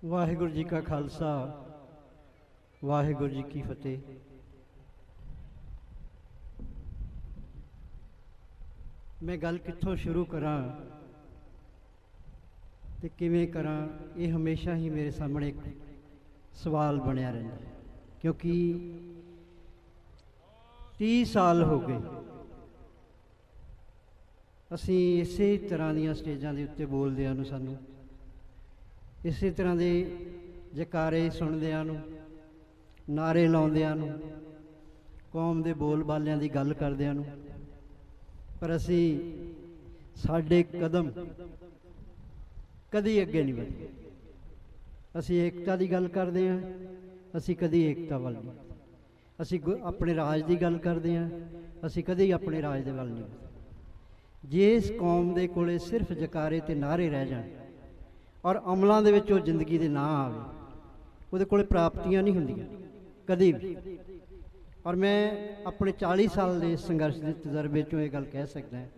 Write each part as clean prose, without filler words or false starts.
वाहिगुरु जी का खालसा वाहिगुरु जी की फतेह। मैं गल कित्थों शुरू करा ते किवें करा, ये हमेशा ही मेरे सामने एक सवाल बनया रहिंदा है, क्योंकि 30 साल हो गए असी इसे तरह दियां स्टेजां दे उत्ते बोलदियां नूं, सानू इसे तरह के जकारे सुनदियां नूं, नारे लाउंदियां नूं, कौम दे बोल बालियां दी गल करदियां नूं, पर असी साडे कदम कदी अगे नहीं बढ़े। असी एकता की गल करते हैं, असी कदी एकता वाल नहीं, असी अपने राज की गल करते हैं, असी कदी अपने राज के वाल नहीं। जिस कौम के कोले सिर्फ जकारे ते नारे रह जाए और अमलों दे विच वो जिंदगी दे ना आवे, उहदे कोले प्राप्तियां नहीं होंदियां कदी भी। और मैं अपने 40 साल के संघर्ष के तजर्बे चों ये गल कह सकता है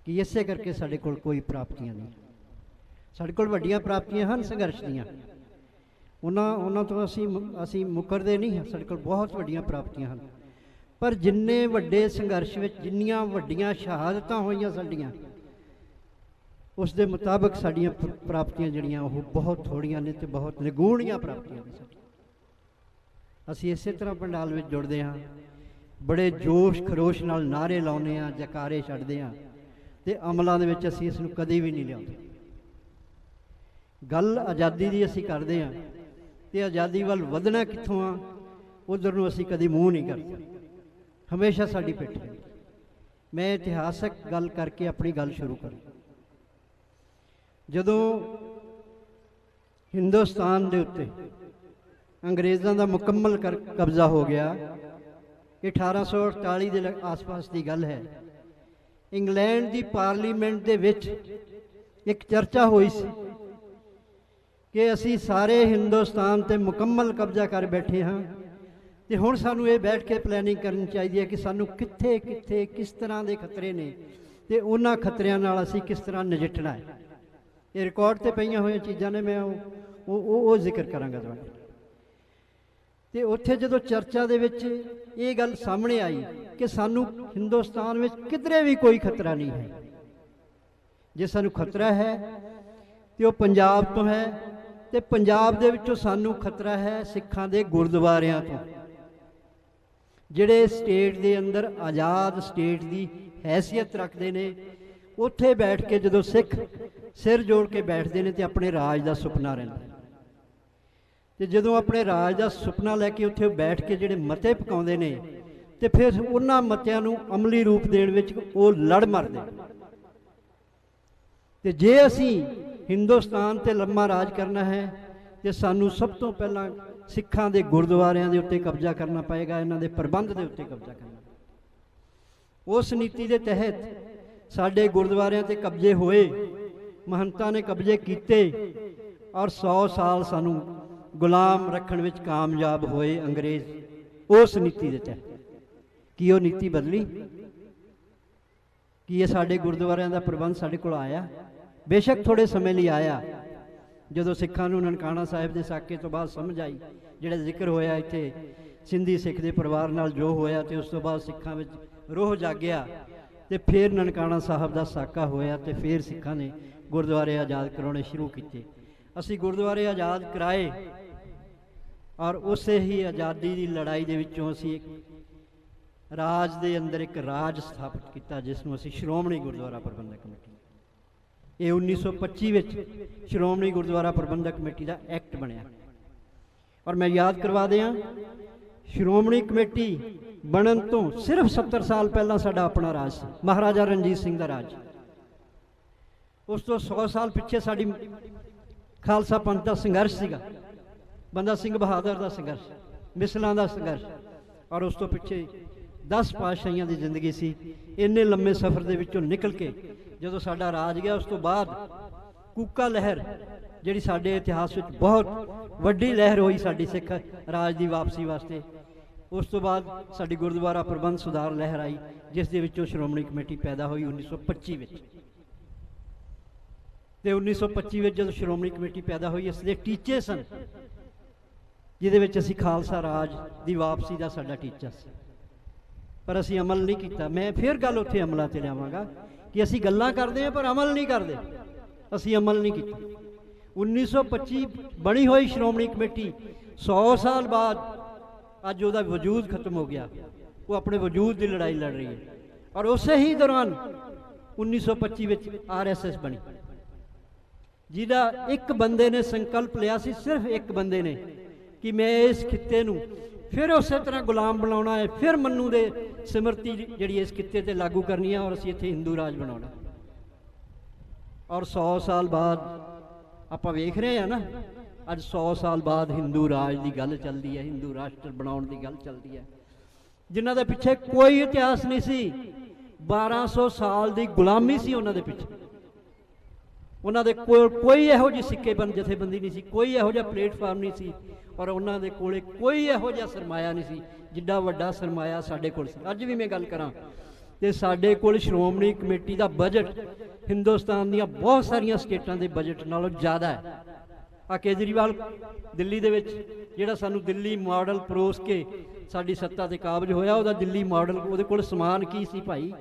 कि इसे करके साडे कोल कोई प्राप्तियां नहीं। साडे कोल वड्डियां प्राप्तियां हैं संघर्ष दीयां, उन्हां तो असी मुकरदे नहीं हैं। साडे कोल बहुत वड्डियां प्राप्तियां हैं, पर जिन्ने वड्डे संघर्ष विच जिन्नियां वड्डियां शहादतां होईयां साडीआं, उस दे मुताबिक साडीआं प्राप्तियां जिहड़ियां ओह बहुत थोड़ियां ने ते बहुत निगूणियां प्राप्तियां ने। असी इसे तरह पंडाल में जुड़ते हाँ, बड़े जोश खरोश नाल नारे लाउने हाँ, जकारे छड्डदे हाँ, ते अमलों दे विच असी इसनूं कदी भी नहीं लिआउंदे। गल आज़ादी की असी करते हाँ, तो आज़ादी वाल वधना कित्थों आ, उधर नूं असी कदी मूँह नहीं करते, हमेशा साडी पिठ है। मैं इतिहासक गल करके अपनी गल शुरू कर। जदों हिंदुस्तान दे उत्ते अंग्रेज़ों का मुकम्मल कब्जा हो गया, 1848 के आस पास की गल है, इंग्लैंड की पार्लीमेंट दे विच एक चर्चा हुई सी कि असी सारे हिंदुस्तान ते मुकम्मल कब्जा कर बैठे हाँ, तो हुण सानू ये बैठ के प्लैनिंग करनी चाहिए कि सानू कित्थे कित्थे किस तरह के खतरे ने, ते उन्हां खतरियां नाल असी किस तरह नजिठना है। ये रिकॉर्ड ते पईयां होईयां चीज़ां ने, मैं वो जिक्र करांगा तुहानूं। ते उत्थे जदों चर्चा दे विच ये गल सामने आई कि सानू हिंदुस्तान में किधरे भी कोई खतरा नहीं है, जे सानू खतरा है तो पंजाब तो है, तो पंजाब दे विचों सानू खतरा है सिखां दे गुरुद्वारियां तो, जिहड़े स्टेट दे अंदर आज़ाद स्टेट की हैसियत रखते हैं। उत्थे बैठ के जदों सिख सिर जोड़ के बैठते हैं तो अपने राज का सुपना रहिंदा, तो जदों अपने राज का सुपना लैके उत्थे बैठ के जिहड़े मते पकाउंदे ने, तो फिर उन्हां मतिआं नूं अमली रूप देण विच वो लड़ मरदे। तो जे असी हिंदुस्तान ते लम्मा राज करना है तो सानू सब तो पहला सिखां दे गुरुद्वारियां दे उत्ते कब्जा करना पएगा, इन्हां दे प्रबंध दे उत्ते कब्जा करना। उस नीति के तहत साडे गुरुद्वारियां ते कब्जे होए, महंतां ने कब्जे कीते और 100 साल सानू गुलाम रखण विच कामयाब होए अंग्रेज। उस नीति के तहत की वो नीति बदली कि ये साडे गुरुद्वारियां दा प्रबंध साडे कोल आया? बेशक थोड़े समय लिए आया, जदों सिखां नूं ननकाना साहिब दे साके तो बाद समझ आई, जिहड़ा जिक्र होया इत्थे सिंधी सिख दे परिवार नाल जो होया, तो उस तो बाद सिखां विच रोह जागिया, तो फिर ननकाना साहब दा साका होया, तो फिर सिखां ने गुरुद्वारे आज़ाद कराने शुरू किए। असी गुरुद्वारे आज़ाद कराए और उसे ही आज़ादी की लड़ाई दे विचों असी राज दे अंदर एक राज स्थापित किया, जिसनों असी श्रोमणी गुरुद्वारा प्रबंधक कमेटी, ये 1925 में श्रोमणी गुरुद्वारा प्रबंधक कमेटी का एक्ट बनया। और मैं याद करवा दियाँ, श्रोमणी कमेटी बनन तो सिर्फ 70 साल पहला साडा अपना राज सी, महाराजा रणजीत सिंह का राज। उस तो 100 साल पिछे साडी खालसा पंथ का संघर्ष सीगा, बंदा सिंह बहादुर का संघर्ष, मिसलों का संघर्ष, और उस तो पिछे 10 पातशाहियां की जिंदगी सी। इन्ने लंबे सफर के विचों निकल के जो साडा राज गया, उस तो बाद कूका लहर जिहड़ी साडे इतिहास में बहुत वड्डी लहर हुई साडी सिख राज की वापसी वास्ते, उस तो बाद साडी गुरुद्वारा प्रबंध सुधार लहर आई, जिस दे विचों श्रोमणी कमेटी पैदा हुई 1925 में। ਤੇ 1925 ਵਿੱਚ ਜਦੋਂ ਸ਼੍ਰੋਮਣੀ ਕਮੇਟੀ ਪੈਦਾ ਹੋਈ, ਇਸ ਦੇ ਟੀਚੇ ਸਨ ਜਿਹਦੇ ਵਿੱਚ ਅਸੀਂ ਖਾਲਸਾ ਰਾਜ ਦੀ ਵਾਪਸੀ ਦਾ ਸਾਡਾ ਟੀਚਾ ਸੀ, ਪਰ ਅਸੀਂ ਅਮਲ ਨਹੀਂ ਕੀਤਾ। ਮੈਂ ਫਿਰ ਗੱਲ ਉੱਥੇ ਅਮਲਾਂ ਤੇ ਲਿਆਵਾਂਗਾ ਕਿ ਅਸੀਂ ਗੱਲਾਂ ਕਰਦੇ ਹਾਂ ਪਰ ਅਮਲ ਨਹੀਂ ਕਰਦੇ। ਅਸੀਂ ਅਮਲ ਨਹੀਂ ਕੀਤਾ। 1925 ਬਣੀ ਹੋਈ ਸ਼੍ਰੋਮਣੀ ਕਮੇਟੀ 100 ਸਾਲ ਬਾਅਦ ਅੱਜ ਉਹਦਾ ਵਜੂਦ ਖਤਮ ਹੋ ਗਿਆ। ਉਹ ਆਪਣੇ ਵਜੂਦ ਦੀ ਲੜਾਈ ਲੜ ਰਹੀ ਹੈ। ਔਰ ਉਸੇ ਹੀ ਦੌਰਾਨ 1925 ਵਿੱਚ RSS ਬਣੀ, ਜਿਹਦਾ ਇੱਕ ਬੰਦੇ ਨੇ ਸੰਕਲਪ ਲਿਆ ਸੀ, ਸਿਰਫ ਇੱਕ ਬੰਦੇ ਨੇ, ਕਿ ਮੈਂ ਇਸ ਖਿੱਤੇ ਨੂੰ ਫਿਰ ਉਸੇ ਤਰ੍ਹਾਂ ਗੁਲਾਮ ਬਣਾਉਣਾ ਹੈ, ਫਿਰ ਮੰਨੂ ਦੇ ਸਿਮਰਤੀ ਜਿਹੜੀ ਇਸ ਖਿੱਤੇ ਤੇ ਲਾਗੂ ਕਰਨੀ ਹੈ, ਔਰ ਅਸੀਂ ਇੱਥੇ ਹਿੰਦੂ ਰਾਜ ਬਣਾਉਣਾ। ਔਰ 100 ਸਾਲ ਬਾਅਦ ਆਪਾਂ ਵੇਖ ਰਹੇ ਹਾਂ ਨਾ, ਅੱਜ 100 ਸਾਲ ਬਾਅਦ ਹਿੰਦੂ ਰਾਜ ਦੀ ਗੱਲ ਚੱਲਦੀ ਹੈ, ਹਿੰਦੂ ਰਾਸ਼ਟਰ ਬਣਾਉਣ ਦੀ ਗੱਲ ਚੱਲਦੀ ਹੈ, ਜਿਨ੍ਹਾਂ ਦੇ ਪਿੱਛੇ ਕੋਈ ਇਤਿਹਾਸ ਨਹੀਂ ਸੀ। 1200 ਸਾਲ ਦੀ ਗੁਲਾਮੀ ਸੀ ਉਹਨਾਂ ਦੇ ਪਿੱਛੇ। ਉਹਨਾਂ ਦੇ ਕੋਲ ਕੋਈ ਇਹੋ ਜਿਹੀ ਸਿੱਕੇਬੰਦ ਜਥੇਬੰਦੀ ਨਹੀਂ ਸੀ, ਕੋਈ ਇਹੋ ਜਿਹਾ ਪਲੇਟਫਾਰਮ ਨਹੀਂ ਸੀ, ਔਰ ਉਹਨਾਂ ਦੇ ਕੋਲੇ ਕੋਈ ਇਹੋ ਜਿਹਾ ਸਰਮਾਇਆ ਨਹੀਂ ਸੀ ਜਿੱਡਾ ਵੱਡਾ ਸਰਮਾਇਆ ਸਾਡੇ ਕੋਲ ਸੀ। ਅੱਜ ਵੀ ਮੈਂ ਗੱਲ ਕਰਾਂ ਤੇ ਸਾਡੇ ਕੋਲ ਸ਼੍ਰੋਮਣੀ ਕਮੇਟੀ ਦਾ ਬਜਟ ਹਿੰਦੁਸਤਾਨ ਦੀਆਂ ਬਹੁਤ ਸਾਰੀਆਂ ਸਟੇਟਾਂ ਦੇ ਬਜਟ ਨਾਲੋਂ ਜ਼ਿਆਦਾ ਹੈ। ਆ ਕੇਜਰੀਵਾਲ ਦਿੱਲੀ ਦੇ ਵਿੱਚ ਜਿਹੜਾ ਸਾਨੂੰ ਦਿੱਲੀ ਮਾਡਲ ਪਰੋਸ ਕੇ ਸਾਡੀ ਸੱਤਾ ਤੇ ਕਾਬਜ ਹੋਇਆ, ਉਹਦਾ ਦਿੱਲੀ ਮਾਡਲ, ਉਹਦੇ ਕੋਲ ਸਮਾਨ ਕੀ ਸੀ ਭਾਈ?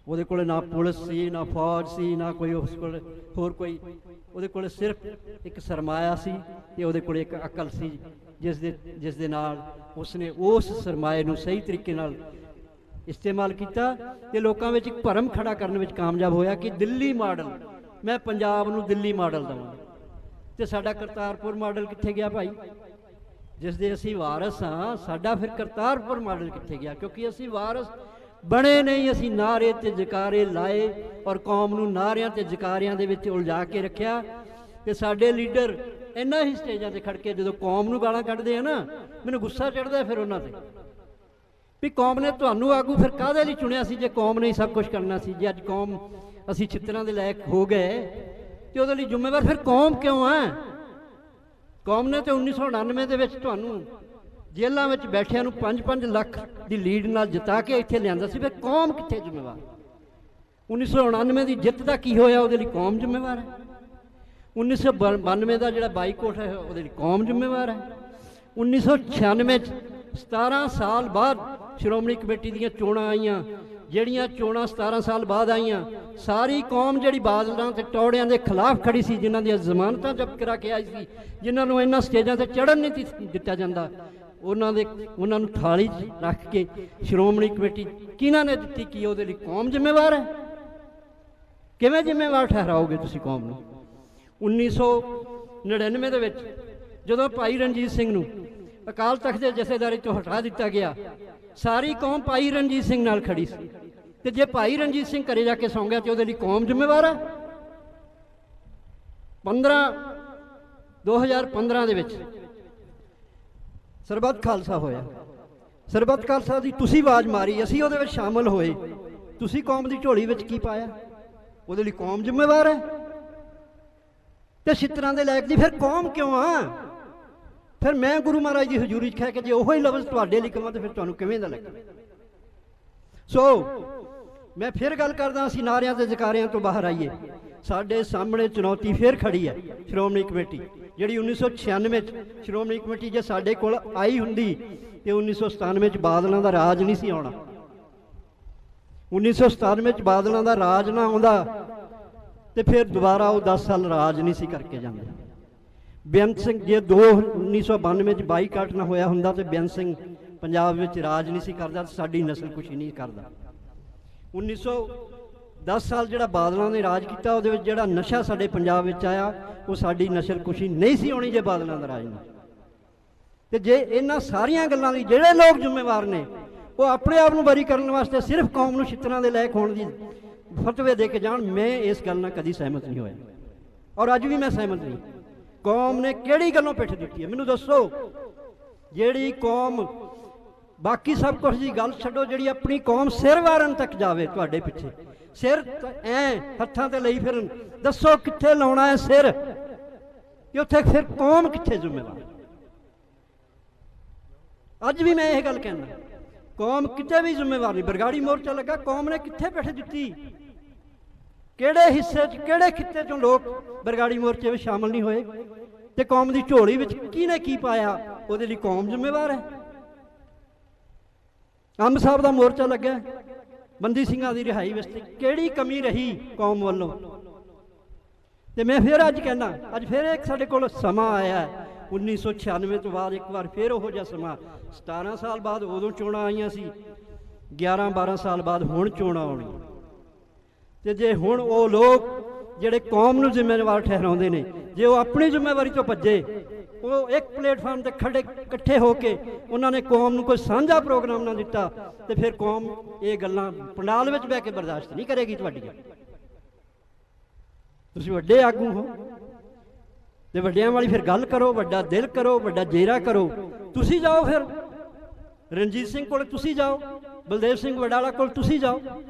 ਉਹਦੇ ਕੋਲ ਨਾ ਪੁਲਿਸ ਸੀ, ਨਾ ਫੌਜ ਸੀ, ਨਾ ਕੋਈ ਉਸ ਕੋਲ ਹੋਰ ਕੋਈ। ਉਹਦੇ ਕੋਲ ਸਿਰਫ ਇੱਕ ਸਰਮਾਇਆ ਸੀ ਤੇ ਉਹਦੇ ਕੋਲ ਇੱਕ ਅਕਲ ਸੀ, ਜਿਸ ਦੇ ਨਾਲ ਉਸਨੇ ਉਸ ਸਰਮਾਏ ਨੂੰ ਸਹੀ ਤਰੀਕੇ ਨਾਲ ਇਸਤੇਮਾਲ ਕੀਤਾ ਤੇ ਲੋਕਾਂ ਵਿੱਚ ਇੱਕ ਭਰਮ ਖੜਾ ਕਰਨ ਵਿੱਚ ਕਾਮਯਾਬ ਹੋਇਆ ਕਿ ਦਿੱਲੀ ਮਾਡਲ, ਮੈਂ ਪੰਜਾਬ ਨੂੰ ਦਿੱਲੀ ਮਾਡਲ ਦੇਵਾਂ। ਤੇ ਸਾਡਾ ਕਰਤਾਰਪੁਰ ਮਾਡਲ ਕਿੱਥੇ ਗਿਆ ਭਾਈ? ਜਿਸ ਦੇ ਅਸੀਂ ਵਾਰਸ ਹਾਂ, ਸਾਡਾ ਫਿਰ ਕਰਤਾਰਪੁਰ ਮਾਡਲ ਕਿੱਥੇ ਗਿਆ? ਕਿਉਂਕਿ ਅਸੀਂ ਵਾਰਸ ਬਣੇ ਨਹੀਂ। ਅਸੀਂ ਨਾਅਰੇ ਤੇ ਜਕਾਰੇ ਲਾਏ ਔਰ ਕੌਮ ਨੂੰ ਨਾਅਰਿਆਂ ਤੇ ਜਕਾਰਿਆਂ ਦੇ ਵਿੱਚ ਉਲਝਾ ਕੇ ਰੱਖਿਆ। ਤੇ ਸਾਡੇ ਲੀਡਰ ਇਹਨਾਂ ਹੀ ਸਟੇਜਾਂ ਤੇ ਖੜ ਕੇ ਜਦੋਂ ਕੌਮ ਨੂੰ ਗਾਲਾਂ ਕੱਢਦੇ ਆ ਨਾ, ਮੈਨੂੰ ਗੁੱਸਾ ਚੜ੍ਹਦਾ ਫਿਰ ਉਹਨਾਂ ਤੇ, ਵੀ ਕੌਮ ਨੇ ਤੁਹਾਨੂੰ ਆਗੂ ਫਿਰ ਕਾਹਦੇ ਲਈ ਚੁਣਿਆ ਸੀ ਜੇ ਕੌਮ ਨੇ ਸਭ ਕੁਝ ਕਰਨਾ ਸੀ? ਜੇ ਅੱਜ ਕੌਮ ਅਸੀਂ ਛਿੱਤਰਾਂ ਦੇ ਲਾਇਕ ਹੋ ਗਏ ਤੇ ਉਹਦੇ ਲਈ ਜ਼ਿੰਮੇਵਾਰ ਫਿਰ ਕੌਮ ਕਿਉਂ ਹੈ? ਕੌਮ ਨੇ ਤੇ 1999 ਦੇ ਵਿੱਚ ਤੁਹਾਨੂੰ ਜੇਲ੍ਹਾਂ ਵਿੱਚ ਬੈਠਿਆਂ ਨੂੰ 5-5 ਲੱਖ ਦੀ ਲੀਡ ਨਾਲ ਜਿਤਾ ਕੇ ਇੱਥੇ ਲਿਆਂਦਾ ਸੀ, ਫਿਰ ਕੌਮ ਕਿੱਥੇ ਜ਼ਿੰਮੇਵਾਰ? 1999 ਦੀ ਜਿੱਤ ਦਾ ਕੀ ਹੋਇਆ? ਉਹਦੇ ਲਈ ਕੌਮ ਜ਼ਿੰਮੇਵਾਰ ਹੈ। 1992 ਦਾ ਜਿਹੜਾ ਬਾਈਕਾਟ ਹੈ ਉਹਦੇ ਲਈ ਕੌਮ ਜ਼ਿੰਮੇਵਾਰ ਹੈ। 1996 'ਚ 17 ਸਾਲ ਬਾਅਦ ਸ਼੍ਰੋਮਣੀ ਕਮੇਟੀ ਦੀਆਂ ਚੋਣਾਂ ਆਈਆਂ, ਜਿਹੜੀਆਂ ਚੋਣਾਂ 17 ਸਾਲ ਬਾਅਦ ਆਈਆਂ, ਸਾਰੀ ਕੌਮ ਜਿਹੜੀ ਬਾਦਲਾਂ ਤੇ ਟੌੜਿਆਂ ਦੇ ਖਿਲਾਫ ਖੜੀ ਸੀ, ਜਿਨ੍ਹਾਂ ਦੀਆਂ ਜ਼ਮਾਨਤਾਂ ਜ਼ਬਤ ਕਰਾ ਕੇ ਆਈ ਸੀ, ਜਿਨ੍ਹਾਂ ਨੂੰ ਇਹਨਾਂ ਸਟੇਜਾਂ ਤੇ ਚੜ੍ਹਨ ਨਹੀਂ ਦਿੱਤਾ ਜਾਂਦਾ, ਉਹਨਾਂ ਨੂੰ ਥਾਲੀ 'ਚ ਰੱਖ ਕੇ ਸ਼੍ਰੋਮਣੀ ਕਮੇਟੀ ਕਿਹਨਾਂ ਨੇ ਦਿੱਤੀ? ਕੀ ਉਹਦੇ ਲਈ ਕੌਮ ਜ਼ਿੰਮੇਵਾਰ ਹੈ? ਕਿਵੇਂ ਜ਼ਿੰਮੇਵਾਰ ਠਹਿਰਾਓਗੇ ਤੁਸੀਂ ਕੌਮ ਨੂੰ? 1999 ਦੇ ਵਿੱਚ ਜਦੋਂ ਭਾਈ ਰਣਜੀਤ ਸਿੰਘ ਨੂੰ ਅਕਾਲ ਤਖਤ ਦੇ ਜਥੇਦਾਰੀ ਤੋਂ ਹਟਾ ਦਿੱਤਾ ਗਿਆ, ਸਾਰੀ ਕੌਮ ਭਾਈ ਰਣਜੀਤ ਸਿੰਘ ਨਾਲ ਖੜੀ ਸੀ। ਤੇ ਜੇ ਭਾਈ ਰਣਜੀਤ ਸਿੰਘ ਘਰੇ ਜਾ ਕੇ ਸੌਂ ਗਿਆ ਤੇ ਉਹਦੇ ਲਈ ਕੌਮ ਜ਼ਿੰਮੇਵਾਰ ਹੈ? 2015 ਦੇ ਵਿੱਚ ਸਰਬੱਤ ਖਾਲਸਾ ਹੋਇਆ। ਸਰਬੱਤ ਖਾਲਸਾ ਦੀ ਤੁਸੀਂ ਆਵਾਜ਼ ਮਾਰੀ, ਅਸੀਂ ਉਹਦੇ ਵਿੱਚ ਸ਼ਾਮਲ ਹੋਏ, ਤੁਸੀਂ ਕੌਮ ਦੀ ਝੋਲੀ ਵਿੱਚ ਕੀ ਪਾਇਆ? ਉਹਦੇ ਲਈ ਕੌਮ ਜ਼ਿੰਮੇਵਾਰ ਹੈ? ਤੇ ਛਿੱਤਰਾਂ ਦੇ ਲਾਇਕ ਦੀ ਫਿਰ ਕੌਮ ਕਿਉਂ ਆ? ਫਿਰ ਮੈਂ ਗੁਰੂ ਮਹਾਰਾਜ ਦੀ ਹਜ਼ੂਰੀ 'ਚ ਕਹਿ ਕੇ ਜੇ ਉਹੋ ਹੀ ਲਫ਼ਜ਼ ਤੁਹਾਡੇ ਲਈ ਕਹਾਂ ਤਾਂ ਫਿਰ ਤੁਹਾਨੂੰ ਕਿਵੇਂ ਦਾ ਲੱਗੇ? ਸੋ ਮੈਂ ਫਿਰ ਗੱਲ ਕਰਦਾ, ਅਸੀਂ ਨਾਰਿਆਂ ਤੇ ਜਕਾਰਿਆਂ ਤੋਂ ਬਾਹਰ ਆਈਏ। ਸਾਡੇ ਸਾਹਮਣੇ ਚੁਣੌਤੀ ਫਿਰ ਖੜੀ ਹੈ ਸ਼੍ਰੋਮਣੀ ਕਮੇਟੀ, ਜਿਹੜੀ 1996 'ਚ ਸ਼੍ਰੋਮਣੀ ਕਮੇਟੀ ਜੇ ਸਾਡੇ ਕੋਲ ਆਈ ਹੁੰਦੀ ਤੇ 1997 'ਚ ਬਾਦਲਾਂ ਦਾ ਰਾਜ ਨਹੀਂ ਸੀ ਆਉਣਾ। 1997 'ਚ ਬਾਦਲਾਂ ਦਾ ਰਾਜ ਨਾ ਆਉਂਦਾ ਤੇ ਫਿਰ ਦੁਬਾਰਾ ਉਹ 10 ਸਾਲ ਰਾਜ ਨਹੀਂ ਸੀ ਕਰਕੇ ਜਾਂਦੇ। ਬੇਅੰਤ ਸਿੰਘ ਜੇ 1992 'ਚ ਬਾਈਕਾਟ ਨਾ ਹੋਇਆ ਹੁੰਦਾ ਤੇ ਬੇਅੰਤ ਸਿੰਘ ਪੰਜਾਬ ਵਿੱਚ ਰਾਜ ਨਹੀਂ ਸੀ ਕਰਦਾ ਤੇ ਸਾਡੀ ਨਸਲ ਕੁਸ਼ੀ ਨਹੀਂ ਕਰਦਾ। 1910 ਸਾਲ ਜਿਹੜਾ ਬਾਦਲਾਂ ਨੇ ਰਾਜ ਕੀਤਾ, ਉਹਦੇ ਵਿੱਚ ਜਿਹੜਾ ਨਸ਼ਾ ਸਾਡੇ ਪੰਜਾਬ ਵਿੱਚ ਆਇਆ, ਉਹ ਸਾਡੀ ਨਸਲ ਕੁਸ਼ੀ ਨਹੀਂ ਸੀ ਹੋਣੀ ਜੇ ਬਾਦਲਾਂ ਦਾ ਰਾਜ ਨਾ। ਤੇ ਜੇ ਇਹਨਾਂ ਸਾਰੀਆਂ ਗੱਲਾਂ ਲਈ ਜਿਹੜੇ ਲੋਕ ਜ਼ਿੰਮੇਵਾਰ ਨੇ, ਉਹ ਆਪਣੇ ਆਪ ਨੂੰ ਬਰੀ ਕਰਨ ਵਾਸਤੇ ਸਿਰਫ ਕੌਮ ਨੂੰ ਛਿੱਤਰਾਂ ਦੇ ਲਾਇਕ ਹੋਣ ਦੀ ਫਤਵੇ ਦੇ ਕੇ ਜਾਣ, ਮੈਂ ਇਸ ਗੱਲ ਨਾਲ ਕਦੀ ਸਹਿਮਤ ਨਹੀਂ ਹੋਇਆ ਔਰ ਅੱਜ ਵੀ ਮੈਂ ਸਹਿਮਤ ਨਹੀਂ। ਕੌਮ ਨੇ ਕਿਹੜੀ ਗੱਲੋਂ ਪਿੱਠ ਦਿੱਤੀ ਹੈ ਮੈਨੂੰ ਦੱਸੋ? ਜਿਹੜੀ ਕੌਮ ਬਾਕੀ ਸਭ ਕੁਝ ਦੀ ਗੱਲ ਛੱਡੋ, ਜਿਹੜੀ ਆਪਣੀ ਕੌਮ ਸਿਰ ਵਾਰਨ ਤੱਕ ਜਾਵੇ ਤੁਹਾਡੇ ਪਿੱਛੇ, ਸਿਰ ਐ ਹੱਥਾਂ ਤੇ ਲਈ ਫਿਰਨ, ਦੱਸੋ ਕਿੱਥੇ ਲਾਉਣਾ ਹੈ ਸਿਰ? ਕਿ ਉੱਥੇ ਫਿਰ ਕੌਮ ਕਿੱਥੇ ਜ਼ਿੰਮੇਵਾਰ? ਅੱਜ ਵੀ ਮੈਂ ਇਹ ਗੱਲ ਕਹਿਣਾ, ਕੌਮ ਕਿਤੇ ਵੀ ਜ਼ਿੰਮੇਵਾਰ ਨਹੀਂ। ਬਰਗਾੜੀ ਮੋਰਚਾ ਲੱਗਾ, ਕੌਮ ਨੇ ਕਿੱਥੇ ਪਿੱਠ ਦਿੱਤੀ? ਕਿਹੜੇ ਹਿੱਸੇ 'ਚ ਕਿਹੜੇ ਖਿੱਤੇ 'ਚੋਂ ਲੋਕ ਬਰਗਾੜੀ ਮੋਰਚੇ ਵਿੱਚ ਸ਼ਾਮਲ ਨਹੀਂ ਹੋਏ? ਤੇ ਕੌਮ ਦੀ ਝੋਲੀ ਵਿੱਚ ਕਿਹਨੇ ਕੀ ਪਾਇਆ, ਉਹਦੇ ਲਈ ਕੌਮ ਜ਼ਿੰਮੇਵਾਰ ਹੈ। ਅੰਬ ਸਾਹਿਬ ਦਾ ਮੋਰਚਾ ਲੱਗਿਆ ਬੰਦੀ ਸਿੰਘਾਂ ਦੀ ਰਿਹਾਈ ਵਾਸਤੇ, ਕਿਹੜੀ ਕਮੀ ਰਹੀ ਕੌਮ ਵੱਲੋਂ? ਤੇ ਮੈਂ ਫਿਰ ਅੱਜ ਕਹਿੰਦਾ, ਅੱਜ ਫਿਰ ਇੱਕ ਸਾਡੇ ਕੋਲ ਸਮਾਂ ਆਇਆ 1996 ਤੋਂ ਬਾਅਦ ਇੱਕ ਵਾਰ ਫਿਰ ਉਹੋ ਜਿਹਾ ਸਮਾਂ। 17 ਸਾਲ ਬਾਅਦ ਉਦੋਂ ਚੋਣਾਂ ਆਈਆਂ ਸੀ, 11-12 ਸਾਲ ਬਾਅਦ ਹੁਣ ਚੋਣਾਂ ਆਉਣੀਆਂ। ਤੇ ਜੇ ਹੁਣ ਉਹ ਲੋਕ ਜਿਹੜੇ ਕੌਮ ਨੂੰ ਜ਼ਿੰਮੇਵਾਰ ਠਹਿਰਾਉਂਦੇ ਨੇ, ਜੇ ਉਹ ਆਪਣੀ ਜ਼ਿੰਮੇਵਾਰੀ ਤੋਂ ਭੱਜੇ, ਉਹ ਇੱਕ ਪਲੇਟਫਾਰਮ ਤੇ ਖੜੇ ਇਕੱਠੇ ਹੋ ਕੇ ਉਹਨਾਂ ਨੇ ਕੌਮ ਨੂੰ ਕੋਈ ਸਾਂਝਾ ਪ੍ਰੋਗਰਾਮ ਨਾ ਦਿੱਤਾ, ਤੇ ਫਿਰ ਕੌਮ ਇਹ ਗੱਲਾਂ ਪੰਡਾਲ ਵਿੱਚ ਬਹਿ ਕੇ ਬਰਦਾਸ਼ਤ ਨਹੀਂ ਕਰੇਗੀ ਤੁਹਾਡੀਆਂ। ਤੁਸੀਂ ਵੱਡੇ ਆਗੂ ਹੋ ਤੇ ਵੱਡਿਆਂ ਵਾਲੀ ਫਿਰ ਗੱਲ ਕਰੋ, ਵੱਡਾ ਦਿਲ ਕਰੋ, ਵੱਡਾ ਜੇਰਾ ਕਰੋ। ਤੁਸੀਂ ਜਾਓ, ਫਿਰ ਰਣਜੀਤ ਸਿੰਘ ਕੋਲ ਤੁਸੀਂ ਜਾਓ, ਬਲਦੇਵ ਸਿੰਘ ਵਡਾਲਾ ਕੋਲ ਤੁਸੀਂ ਜਾਓ,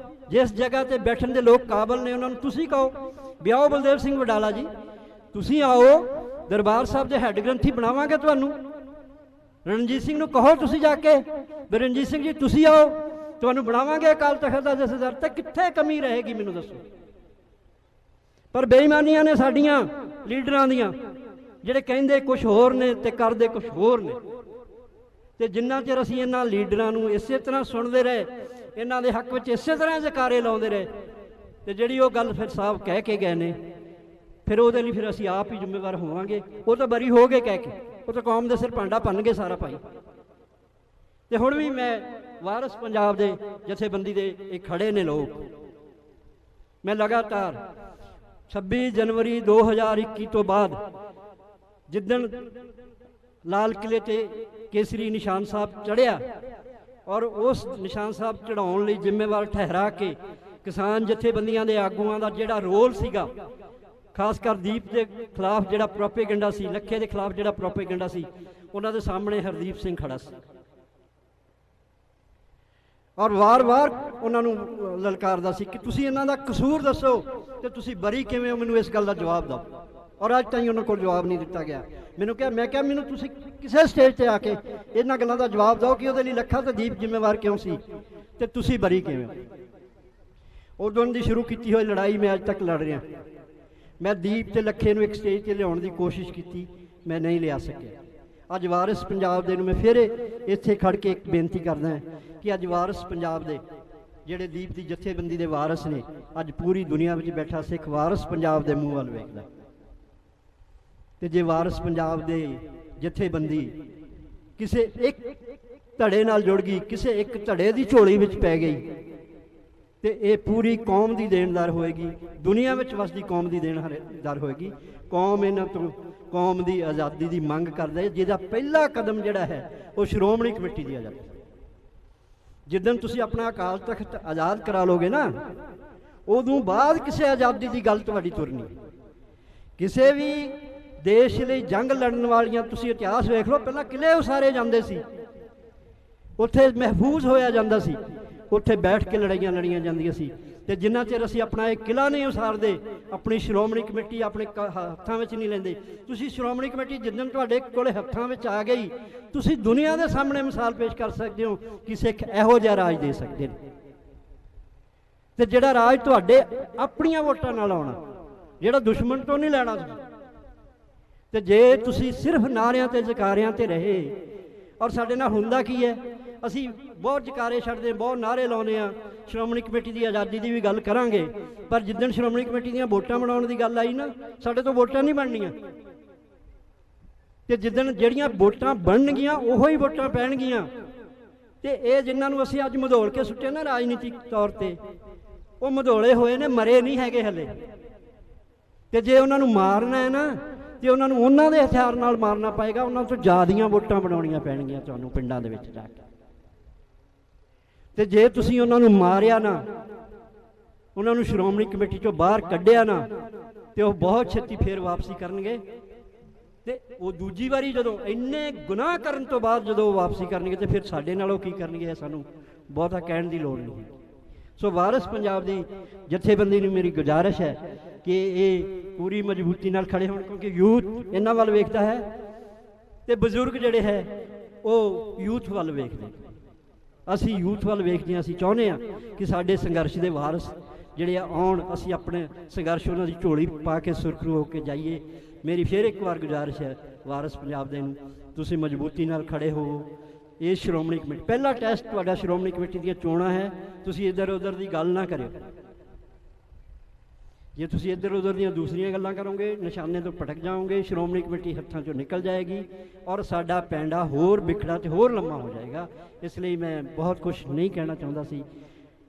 ਜਿਸ ਜਗ੍ਹਾ ਤੇ ਬੈਠਣ ਦੇ ਲੋਕ ਕਾਬਲ ਨੇ ਉਹਨਾਂ ਨੂੰ ਤੁਸੀਂ ਕਹੋ ਵੀ ਆਓ ਬਲਦੇਵ ਸਿੰਘ ਵਡਾਲਾ ਜੀ, ਤੁਸੀਂ ਆਓ, ਦਰਬਾਰ ਸਾਹਿਬ ਦੇ ਹੈੱਡ ਗ੍ਰੰਥੀ ਬਣਾਵਾਂਗੇ ਤੁਹਾਨੂੰ। ਰਣਜੀਤ ਸਿੰਘ ਨੂੰ ਕਹੋ ਤੁਸੀਂ ਜਾ ਕੇ ਵੀ ਰਣਜੀਤ ਸਿੰਘ ਜੀ ਤੁਸੀਂ ਆਓ, ਤੁਹਾਨੂੰ ਬਣਾਵਾਂਗੇ ਅਕਾਲ ਤਖਤ ਦਾ ਜਥੇਦਾਰ। ਤੇ ਕਿੱਥੇ ਕਮੀ ਰਹੇਗੀ ਮੈਨੂੰ ਦੱਸੋ? ਪਰ ਬੇਈਮਾਨੀਆਂ ਨੇ ਸਾਡੀਆਂ ਲੀਡਰਾਂ ਦੀਆਂ, ਜਿਹੜੇ ਕਹਿੰਦੇ ਕੁਛ ਹੋਰ ਨੇ ਤੇ ਕਰਦੇ ਕੁਛ ਹੋਰ ਨੇ। ਤੇ ਜਿੰਨਾ ਚਿਰ ਅਸੀਂ ਇਹਨਾਂ ਲੀਡਰਾਂ ਨੂੰ ਇਸੇ ਤਰ੍ਹਾਂ ਸੁਣਦੇ ਰਹੇ, ਇਹਨਾਂ ਦੇ ਹੱਕ ਵਿੱਚ ਇਸੇ ਤਰ੍ਹਾਂ ਜਕਾਰੇ ਲਾਉਂਦੇ ਰਹੇ, ਤੇ ਜਿਹੜੀ ਉਹ ਗੱਲ ਫਿਰ ਸਾਹਿਬ ਕਹਿ ਕੇ ਗਏ ਨੇ, ਫਿਰ ਉਹਦੇ ਲਈ ਫਿਰ ਅਸੀਂ ਆਪ ਹੀ ਜ਼ਿੰਮੇਵਾਰ ਹੋਵਾਂਗੇ। ਉਹ ਤਾਂ ਬਰੀ ਹੋ ਗਏ ਕਹਿ ਕੇ, ਉਹ ਤਾਂ ਕੌਮ ਦੇ ਸਿਰ ਭਾਂਡਾ ਭੰਨਗੇ ਸਾਰਾ ਭਾਈ। ਤੇ ਹੁਣ ਵੀ ਮੈਂ ਵਾਰਿਸ ਪੰਜਾਬ ਦੇ ਜਥੇਬੰਦੀ ਦੇ ਇਹ ਖੜੇ ਨੇ ਲੋਕ, ਮੈਂ ਲਗਾਤਾਰ 26 ਜਨਵਰੀ 2021 ਤੋਂ ਬਾਅਦ ਜਿੱਦਣ ਲਾਲ ਕਿਲੇ ਤੇ ਕੇਸਰੀ ਨਿਸ਼ਾਨ ਸਾਹਿਬ ਚੜ੍ਹਿਆ, ਔਰ ਉਸ ਨਿਸ਼ਾਨ ਸਾਹਿਬ ਚੜ੍ਹਾਉਣ ਲਈ ਜ਼ਿੰਮੇਵਾਰ ਠਹਿਰਾ ਕੇ ਕਿਸਾਨ ਜਥੇਬੰਦੀਆਂ ਦੇ ਆਗੂਆਂ ਦਾ ਜਿਹੜਾ ਰੋਲ ਸੀਗਾ, ਖਾਸ ਕਰ ਦੀਪ ਦੇ ਖਿਲਾਫ ਜਿਹੜਾ ਪ੍ਰੋਪੇਗੈਂਡਾ ਸੀ, ਲੱਖੇ ਦੇ ਖਿਲਾਫ ਜਿਹੜਾ ਪ੍ਰੋਪੇਗੈਂਡਾ ਸੀ, ਉਹਨਾਂ ਦੇ ਸਾਹਮਣੇ ਹਰਦੀਪ ਸਿੰਘ ਖੜਾ ਸੀ ਔਰ ਵਾਰ-ਵਾਰ ਉਹਨਾਂ ਨੂੰ ਲਲਕਾਰਦਾ ਸੀ ਕਿ ਤੁਸੀਂ ਇਹਨਾਂ ਦਾ ਕਸੂਰ ਦੱਸੋ ਤੇ ਤੁਸੀਂ ਬਰੀ ਕਿਵੇਂ ਹੋ, ਮੈਨੂੰ ਇਸ ਗੱਲ ਦਾ ਜਵਾਬ ਦਿਓ। ਔਰ ਅੱਜ ਤਾਈਂ ਉਹਨਾਂ ਕੋਲ ਜਵਾਬ ਨਹੀਂ ਦਿੱਤਾ ਗਿਆ। ਮੈਂ ਕਿਹਾ ਮੈਨੂੰ ਤੁਸੀਂ ਕਿਸੇ ਸਟੇਜ ਤੇ ਆ ਕੇ ਇਹਨਾਂ ਗੱਲਾਂ ਦਾ ਜਵਾਬ ਦਿਓ ਕਿ ਉਹਦੇ ਲਈ ਲੱਖਾ ਤੇ ਦੀਪ ਜ਼ਿੰਮੇਵਾਰ ਕਿਉਂ ਸੀ ਤੇ ਤੁਸੀਂ ਬਰੀ ਕਿਵੇਂ ਹੋ। ਉਦੋਂ ਦੀ ਸ਼ੁਰੂ ਕੀਤੀ ਹੋਈ ਲੜਾਈ ਮੈਂ ਅੱਜ ਤੱਕ ਲੜ ਰਿਹਾ। ਮੈਂ ਦੀਪ ਤੇ ਲੱਖੇ ਨੂੰ ਇੱਕ ਸਟੇਜ ਤੇ ਲਿਆਉਣ ਦੀ ਕੋਸ਼ਿਸ਼ ਕੀਤੀ, ਮੈਂ ਨਹੀਂ ਲਿਆ ਸਕਿਆ। ਅੱਜ ਵਾਰਿਸ ਪੰਜਾਬ ਦੇ ਨੂੰ ਮੈਂ ਫਿਰ ਇੱਥੇ ਖੜ ਕੇ ਇੱਕ ਬੇਨਤੀ ਕਰਦਾ ਹਾਂ ਕਿ ਅੱਜ ਵਾਰਿਸ ਪੰਜਾਬ ਦੇ ਜਿਹੜੇ ਦੀਪ ਦੀ ਜਥੇਬੰਦੀ ਦੇ ਵਾਰਿਸ ਨੇ, ਅੱਜ ਪੂਰੀ ਦੁਨੀਆ ਵਿੱਚ ਬੈਠਾ ਸਿੱਖ ਵਾਰਿਸ ਪੰਜਾਬ ਦੇ ਮੂੰਹ ਵੱਲ ਵੇਖਦਾ। ਤੇ ਜੇ ਵਾਰਿਸ ਪੰਜਾਬ ਦੇ ਜਥੇਬੰਦੀ ਕਿਸੇ ਇੱਕ ਧੜੇ ਨਾਲ ਜੁੜ ਗਈ, ਕਿਸੇ ਇੱਕ ਧੜੇ ਦੀ ਝੋਲੀ ਵਿੱਚ ਪੈ ਗਈ, ਤੇ ਇਹ ਪੂਰੀ ਕੌਮ ਦੀ ਦੇਣਦਾਰ ਹੋਏਗੀ, ਦੁਨੀਆ ਵਿੱਚ ਵਸਦੀ ਕੌਮ ਦੀ ਦੇਣਦਾਰ ਹੋਏਗੀ। ਕੌਮ ਇਹਨਾਂ ਤੋਂ ਕੌਮ ਦੀ ਆਜ਼ਾਦੀ ਦੀ ਮੰਗ ਕਰਦਾ ਹੈ, ਜਿਹਦਾ ਪਹਿਲਾ ਕਦਮ ਜਿਹੜਾ ਹੈ ਉਹ ਸ਼੍ਰੋਮਣੀ ਕਮੇਟੀ ਦੀ ਆਜ਼ਾਦੀ। ਜਿੱਦਣ ਤੁਸੀਂ ਆਪਣਾ ਅਕਾਲ ਤਖਤ ਆਜ਼ਾਦ ਕਰਾ ਲੋਗੇ ਨਾ, ਉਦੋਂ ਬਾਅਦ ਕਿਸੇ ਆਜ਼ਾਦੀ ਦੀ ਗੱਲ ਤੁਹਾਡੀ ਤੁਰਨੀ। ਕਿਸੇ ਵੀ ਦੇਸ਼ ਲਈ ਜੰਗ ਲੜਨ ਵਾਲੀਆਂ ਤੁਸੀਂ ਇਤਿਹਾਸ ਵੇਖ ਲਓ, ਪਹਿਲਾਂ ਕਿਲੇ ਉਸਾਰੇ ਜਾਂਦੇ ਸੀ, ਉੱਥੇ ਮਹਿਫੂਜ਼ ਹੋਇਆ ਜਾਂਦਾ ਸੀ, ਉੱਥੇ ਬੈਠ ਕੇ ਲੜਾਈਆਂ ਲੜੀਆਂ ਜਾਂਦੀਆਂ ਸੀ। ਤੇ ਜਿੰਨਾ ਚਿਰ ਅਸੀਂ ਆਪਣਾ ਇਹ ਕਿਲਾ ਨਹੀਂ ਉਸਾਰਦੇ, ਆਪਣੀ ਸ਼੍ਰੋਮਣੀ ਕਮੇਟੀ ਆਪਣੇ ਹੱਥਾਂ ਵਿੱਚ ਨਹੀਂ ਲੈਂਦੇ, ਤੁਸੀਂ ਸ਼੍ਰੋਮਣੀ ਕਮੇਟੀ ਜਿੱਦਣ ਤੁਹਾਡੇ ਕੋਲੇ ਹੱਥਾਂ ਵਿੱਚ ਆ ਗਈ, ਤੁਸੀਂ ਦੁਨੀਆ ਦੇ ਸਾਹਮਣੇ ਮਿਸਾਲ ਪੇਸ਼ ਕਰ ਸਕਦੇ ਹੋ ਕਿ ਸਿੱਖ ਇਹੋ ਜਿਹਾ ਰਾਜ ਦੇ ਸਕਦੇ ਨੇ। ਤੇ ਜਿਹੜਾ ਰਾਜ ਤੁਹਾਡੇ ਆਪਣੀਆਂ ਵੋਟਾਂ ਨਾਲ ਆਉਣਾ, ਜਿਹੜਾ ਦੁਸ਼ਮਣ ਤੋਂ ਨਹੀਂ ਲੈਣਾ ਤੁਸੀਂ। ਤੇ ਜੇ ਤੁਸੀਂ ਸਿਰਫ ਨਾਰਿਆਂ ਤੇ ਜਕਾਰਿਆਂ ਤੇ ਰਹੇ, ਔਰ ਸਾਡੇ ਨਾਲ ਹੁੰਦਾ ਕੀ ਹੈ, ਅਸੀਂ ਬਹੁਤ ਜਕਾਰੇ ਛੱਡਦੇ, ਬਹੁਤ ਨਾਅਰੇ ਲਾਉਂਦੇ ਹਾਂ, ਸ਼੍ਰੋਮਣੀ ਕਮੇਟੀ ਦੀ ਆਜ਼ਾਦੀ ਦੀ ਵੀ ਗੱਲ ਕਰਾਂਗੇ, ਪਰ ਜਿੱਦਣ ਸ਼੍ਰੋਮਣੀ ਕਮੇਟੀ ਦੀਆਂ ਵੋਟਾਂ ਬਣਾਉਣ ਦੀ ਗੱਲ ਆਈ ਨਾ, ਸਾਡੇ ਤੋਂ ਵੋਟਾਂ ਨਹੀਂ ਬਣਨੀਆਂ। ਤੇ ਜਿੱਦਣ ਜਿਹੜੀਆਂ ਵੋਟਾਂ ਬਣਨਗੀਆਂ ਉਹੋ ਹੀ ਵੋਟਾਂ ਪੈਣਗੀਆਂ। ਤੇ ਇਹ ਜਿਨ੍ਹਾਂ ਨੂੰ ਅਸੀਂ ਅੱਜ ਮਧੋਲ ਕੇ ਸੁੱਟੇ ਨਾ ਰਾਜਨੀਤਿਕ ਤੌਰ ਤੇ, ਉਹ ਮਧੋਲੇ ਹੋਏ ਨੇ, ਮਰੇ ਨਹੀਂ ਹੈਗੇ ਹਲੇ। ਤੇ ਜੇ ਉਹਨਾਂ ਨੂੰ ਮਾਰਨਾ ਹੈ ਨਾ, ਤੇ ਉਹਨਾਂ ਨੂੰ ਉਹਨਾਂ ਦੇ ਹਥਿਆਰ ਨਾਲ ਮਾਰਨਾ ਪਏਗਾ, ਉਹਨਾਂ ਤੋਂ ਜ਼ਿਆਦੀਆਂ ਵੋਟਾਂ ਬਣਾਉਣੀਆਂ ਪੈਣਗੀਆਂ ਤੁਹਾਨੂੰ ਪਿੰਡਾਂ ਦੇ ਵਿੱਚ ਜਾ ਕੇ। ਤੇ ਜੇ ਤੁਸੀਂ ਉਹਨਾਂ ਨੂੰ ਮਾਰਿਆ ਨਾ, ਉਹਨਾਂ ਨੂੰ ਸ਼੍ਰੋਮਣੀ ਕਮੇਟੀ ਚੋਂ ਬਾਹਰ ਕੱਢਿਆ ਨਾ, ਤੇ ਉਹ ਬਹੁਤ ਛੇਤੀ ਫੇਰ ਵਾਪਸੀ ਕਰਨਗੇ। ਤੇ ਉਹ ਦੂਜੀ ਵਾਰੀ ਜਦੋਂ ਇੰਨੇ ਗੁਨਾਹ ਕਰਨ ਤੋਂ ਬਾਅਦ ਜਦੋਂ ਵਾਪਸੀ ਕਰਨਗੇ, ਤੇ ਫਿਰ ਸਾਡੇ ਨਾਲ ਉਹ ਕੀ ਕਰਨਗੇ, ਸਾਨੂੰ ਬਹੁਤਾ ਕਹਿਣ ਦੀ ਲੋੜ ਨਹੀਂ। ਸੋ ਵਾਰਿਸ ਪੰਜਾਬ ਦੀ ਜਥੇਬੰਦੀ ਨੂੰ ਮੇਰੀ ਗੁਜ਼ਾਰਿਸ਼ ਹੈ ਕਿ ਇਹ ਪੂਰੀ ਮਜ਼ਬੂਤੀ ਨਾਲ ਖੜੇ ਹੋਣ, ਕਿਉਂਕਿ ਯੂਥ ਇਹਨਾਂ ਵੱਲ ਵੇਖਦਾ ਹੈ ਤੇ ਬਜ਼ੁਰਗ ਜਿਹੜੇ ਹੈ ਉਹ ਯੂਥ ਵੱਲ ਵੇਖਦੇ। ਅਸੀਂ ਯੂਥ ਵੱਲ ਵੇਖਦੇ ਹਾਂ। ਅਸੀਂ ਚਾਹੁੰਦੇ ਹਾਂ ਕਿ ਸਾਡੇ ਸੰਘਰਸ਼ ਦੇ ਵਾਰਿਸ ਜਿਹੜੇ ਆਉਣ, ਅਸੀਂ ਆਪਣੇ ਸੰਘਰਸ਼ ਉਹਨਾਂ ਦੀ ਝੋਲੀ ਪਾ ਕੇ ਸੁਰਖਰੂ ਹੋ ਕੇ ਜਾਈਏ। ਮੇਰੀ ਫਿਰ ਇੱਕ ਵਾਰ ਗੁਜ਼ਾਰਿਸ਼ ਹੈ ਵਾਰਿਸ ਪੰਜਾਬ ਦੇ ਨੂੰ, ਤੁਸੀਂ ਮਜ਼ਬੂਤੀ ਨਾਲ ਖੜੇ ਹੋਵੋ। ਇਹ ਸ਼੍ਰੋਮਣੀ ਕਮੇਟੀ ਪਹਿਲਾ ਟੈਸਟ ਤੁਹਾਡਾ ਸ਼੍ਰੋਮਣੀ ਕਮੇਟੀ ਦੀਆਂ ਚੋਣਾਂ ਹੈ। ਤੁਸੀਂ ਇੱਧਰ ਉੱਧਰ ਦੀ ਗੱਲ ਨਾ ਕਰਿਓ। ਜੇ ਤੁਸੀਂ ਇੱਧਰ ਉੱਧਰ ਦੀਆਂ ਦੂਸਰੀਆਂ ਗੱਲਾਂ ਕਰੋਗੇ, ਨਿਸ਼ਾਨੇ ਤੋਂ ਭਟਕ ਜਾਓਗੇ, ਸ਼੍ਰੋਮਣੀ ਕਮੇਟੀ ਹੱਥਾਂ 'ਚੋਂ ਨਿਕਲ ਜਾਏਗੀ ਔਰ ਸਾਡਾ ਪੈਂਡਾ ਹੋਰ ਵਿਖੜਾ ਤੇ ਹੋਰ ਲੰਮਾ ਹੋ ਜਾਏਗਾ। ਇਸ ਲਈ ਮੈਂ ਬਹੁਤ ਕੁਛ ਨਹੀਂ ਕਹਿਣਾ ਚਾਹੁੰਦਾ ਸੀ,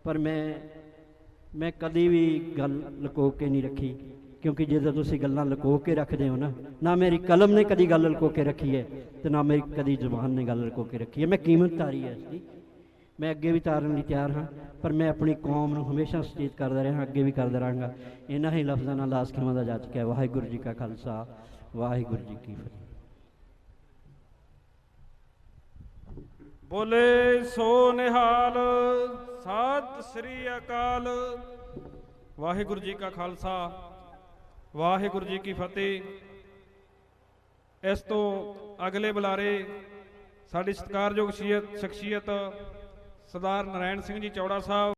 ਪਰ ਮੈਂ ਕਦੀ ਵੀ ਗੱਲ ਲੁਕੋ ਕੇ ਨਹੀਂ ਰੱਖੀ, ਕਿਉਂਕਿ ਜਦੋਂ ਤੁਸੀਂ ਗੱਲਾਂ ਲੁਕੋ ਕੇ ਰੱਖਦੇ ਹੋ ਨਾ ਮੇਰੀ ਕਲਮ ਨੇ ਕਦੀ ਗੱਲ ਲੁਕੋ ਕੇ ਰੱਖੀ ਹੈ ਤੇ ਨਾ ਮੇਰੀ ਕਦੀ ਜ਼ੁਬਾਨ ਨੇ ਗੱਲ ਲੁਕੋ ਕੇ ਰੱਖੀ ਹੈ। ਮੈਂ ਕੀਮਤ ਤਾਰੀ ਹੈ ਇਸਦੀ, मैं अगे भी तारन ਲਈ ਤਿਆਰ ਹਾਂ, पर मैं अपनी कौम ਨੂੰ हमेशा सुचेत करता रहा, अगे भी करता रहांगा। इन्हां ही लफ्ज़ां नाल लाश खिमा दा जा चुका है। वाहिगुरू जी का खालसा, वाहिगुरू जी की फतेह। बोले सो निहाल, सत श्री अकाल। वाहिगुरू जी का खालसा, वाहिगुरू जी की फतेह। इस तो अगले बुलारे साडी सत्कारयोग शख्सियत सरदार नारायण सिंह जी चौड़ा साहब।